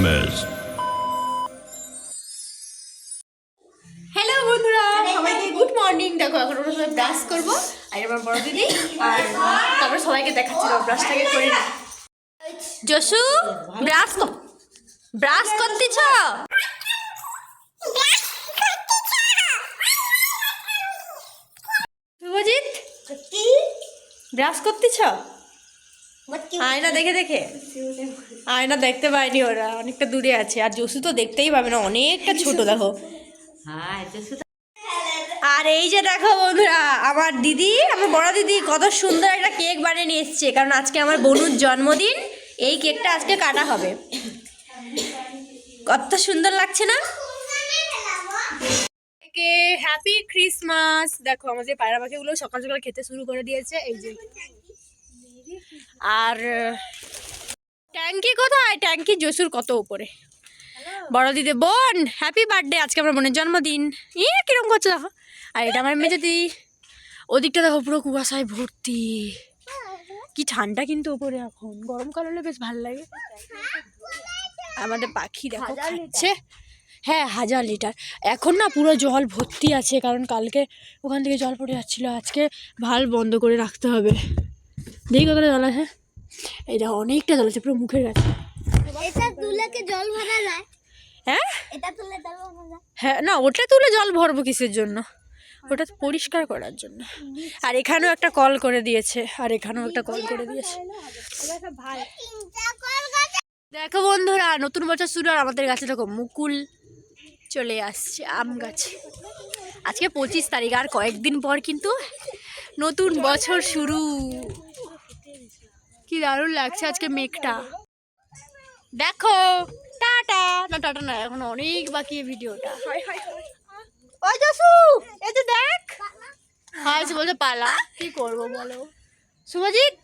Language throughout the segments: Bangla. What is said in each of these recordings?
Christmas. হ্যালো বন্ধুরা, সবাইকে গুড মর্নিং। দেখো এখন আমরা সবাই ব্রাশ করবো, আর আমার বড় দিদি, আর তারপরে সবাইকে দেখাচ্ছিল ব্রাশটাকে করে। যশু, ব্রাশ করতেছ? শুভজিৎ, ব্রাশ করতেছ? আয়না দেখে দেখে, আয়না দেখতে পায়নি, ওরা অনেকটা দূরে আছে। আর যশু তো দেখতেই পাবে না, অনেকটা ছোট। দেখো, আর এই যে দেখো বন্ধুরা, আমার দিদি, আমার বড় দিদি কত সুন্দর একটা কেক বানিয়ে নিয়ে এসছে, কারণ আজকে আমার বোনুর জন্মদিন। এই কেকটা আজকে কাটা হবে। কত সুন্দর লাগছে না? Happy Christmas. দেখো আমাদের পায়রা পাখিগুলো সকাল সকাল খেতে শুরু করে দিয়েছে। এই যে, আর ট্যাঙ্কি কোথায়? ট্যাঙ্কি যশুর কত উপরে। বড় দিদি, বোন হ্যাপি বার্থডে, আজকে আমার বোনের জন্মদিন। কিরম করছে দেখো। আর এটা আমার মেয়ে দিদি। ওদিকটা দেখো পুরো কুয়াশায় ভর্তি। কি ঠান্ডা কিন্তু উপরে, এখন গরমকাল হলে বেশ ভালো লাগে। আমাদের পাখি দেখো খাচ্ছে। হ্যাঁ, 1000 লিটার। এখন না পুরো জল ভর্তি আছে, কারণ কালকে ওখান থেকে জল পড়ে যাচ্ছিলো। আজকে ভাল বন্ধ করে রাখতে হবে। দেখি কতটা জল আছে। এই দেখো অনেকটা জল আছে, পুরো মুখের কাছে। জল ভরা যায়? হ্যাঁ, এটা তুলে জল ভরা যায়? হ্যাঁ, না ওটা তুলে জল ভরবো কিসের জন্য? ওটা তো পরিষ্কার করার জন্য। আর এখানেও একটা কল করে দিয়েছে, আর এখানেও একটা কল করে দিয়েছে। দেখো বন্ধুরা, নতুন বছর শুরু, আর আমাদের গাছে দেখো মুকুল চলে আসছে, আম গাছে। আজকে 25 তারিখ, আর কয়েকদিন পর কিন্তু নতুন বছর শুরু। কি দারুণ লাগছে আজকে মেঘটা। দেখো, টাটা। না টাটা না, এখন অনেক বাকি ভিডিওটা। ওই যশু, এই যে দেখ। হাই বলতে পালা, কি করবো বলো। শুভজিৎ,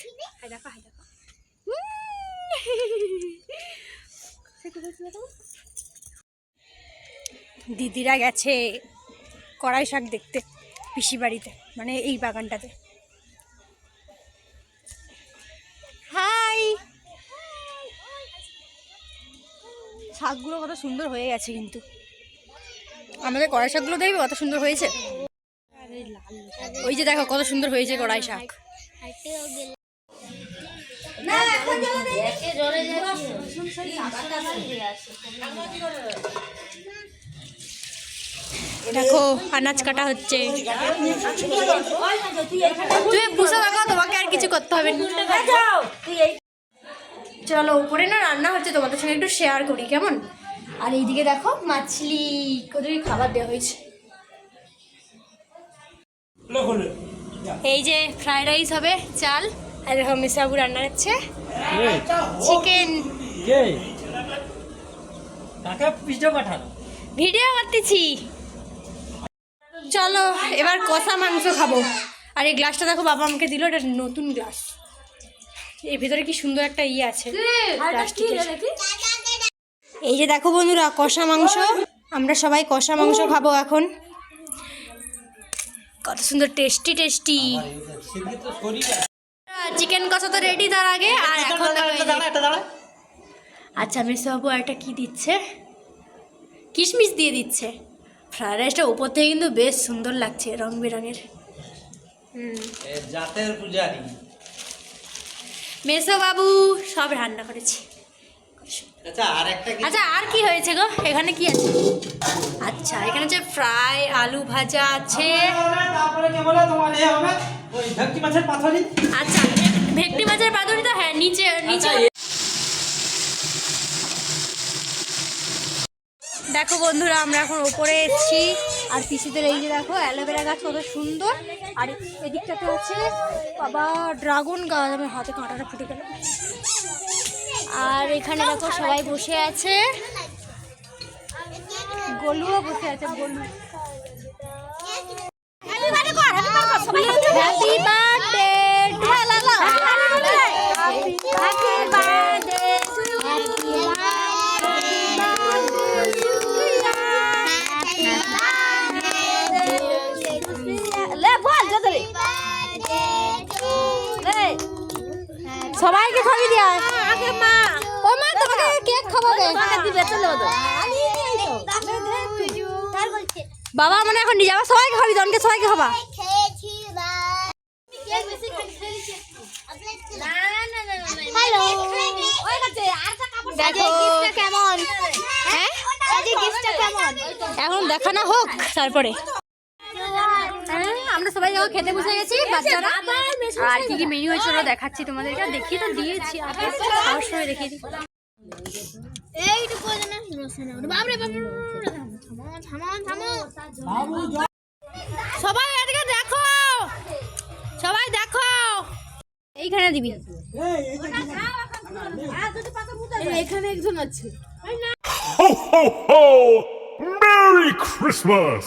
দিদিরা গেছে কড়াই শাক দেখতে পিসি বাড়িতে, মানে এই বাগানটাতে। হাই, শাকগুলো কত সুন্দর হয়ে গেছে, কিন্তু আমাদের কড়াই শাকগুলো দেখবে কত সুন্দর হয়েছে। ওই যে দেখো কত সুন্দর হয়েছে কড়াই শাক। দেখো আনাজ কাটা হচ্ছে। তুমি বুঝে দেখো, তোমাকে আর কিছু করতে হবে না। চলো উপরে না রান্না হচ্ছে, তোমাদের সঙ্গে একটু শেয়ার করি কেমন। আর এইদিকে দেখো মাছলি, ওদেরকে খাবার দেওয়া হয়েছে। এই যে ফ্রাইড রাইস হবে, চাল। আর দেখো মিসাবু রান্না হচ্ছে চিকেন। ভিডিও করতেছি। চলো এবার কষা মাংস খাবো। আর এই গ্লাসটা দেখো বাবা আমাকে দিল, এটা নতুন গ্লাস। এর ভিতরে কি সুন্দর একটা আছে। এই যে দেখো বন্ধুরা, কষা মাংস। আমরা সবাই কষা মাংস খাবো এখন। কত সুন্দর টেস্টি টেস্টি। চিকেন কষা তো রেডি তার আগে। আর এখন আচ্ছা মেসবাবু একটা কি দিচ্ছে, কিশমিশ দিয়ে দিচ্ছে। ফ্রাইড রাইসটা উপর থেকে কিন্তু বেশ সুন্দর লাগছে, রং বেরঙের। জাতের পূজারি মেসবাবু সব রান্না করেছে। আচ্ছা আর কি হয়েছে গো? এখানে কি আছে? আচ্ছা এখানে যে ফ্রাই আলু ভাজা আছে। আচ্ছা ভেটকি মাছের পাতুরি তো, হ্যাঁ নিচে নিচে। দেখো বন্ধুরা, আমরা এখন ওপরে এসেছি। আর পিসিদের এই যে দেখো অ্যালোভেরা গাছ কত সুন্দর। আর এদিকটাতে আছে বাবা ড্রাগন গাছ, আমার হাতে কাঁটাটা ফুটে গেল। আর এখানে দেখো সবাই বসে আছে, গোলুও বসে আছে। গোলু হ্যাপি বার্থডে, সবাইকে খাবি দিয়া। মা, ও মা তোমাকে কেক খাওয়াবে। বাবা মানে এখন নিয়ে যাবো, সবাইকে খাবি, জনকে সবাইকে খাবা। হ্যালো, দেখো কেমন? হ্যাঁ গিফটটা কেমন? এখন দেখানো হোক তারপরে। হ্যাঁ, আমরা সবাই যখন খেতে বসে গেছি বাচ্চারা, আর কি কি মেনু হয়েছে ওরা দেখাচ্ছি তোমাদেরকে, দেখিয়ে তো দিয়েছি, আর খাওয়ার সময় দেখিয়ে দিই। এইটুকু বাবরে বাবরে, থামো থামো থামো। সবাই এদিকে দেখো, সবাই দেখো, এইখানে দিবি। এখানে একজন আছে। Ho, ho, ho! Merry Christmas!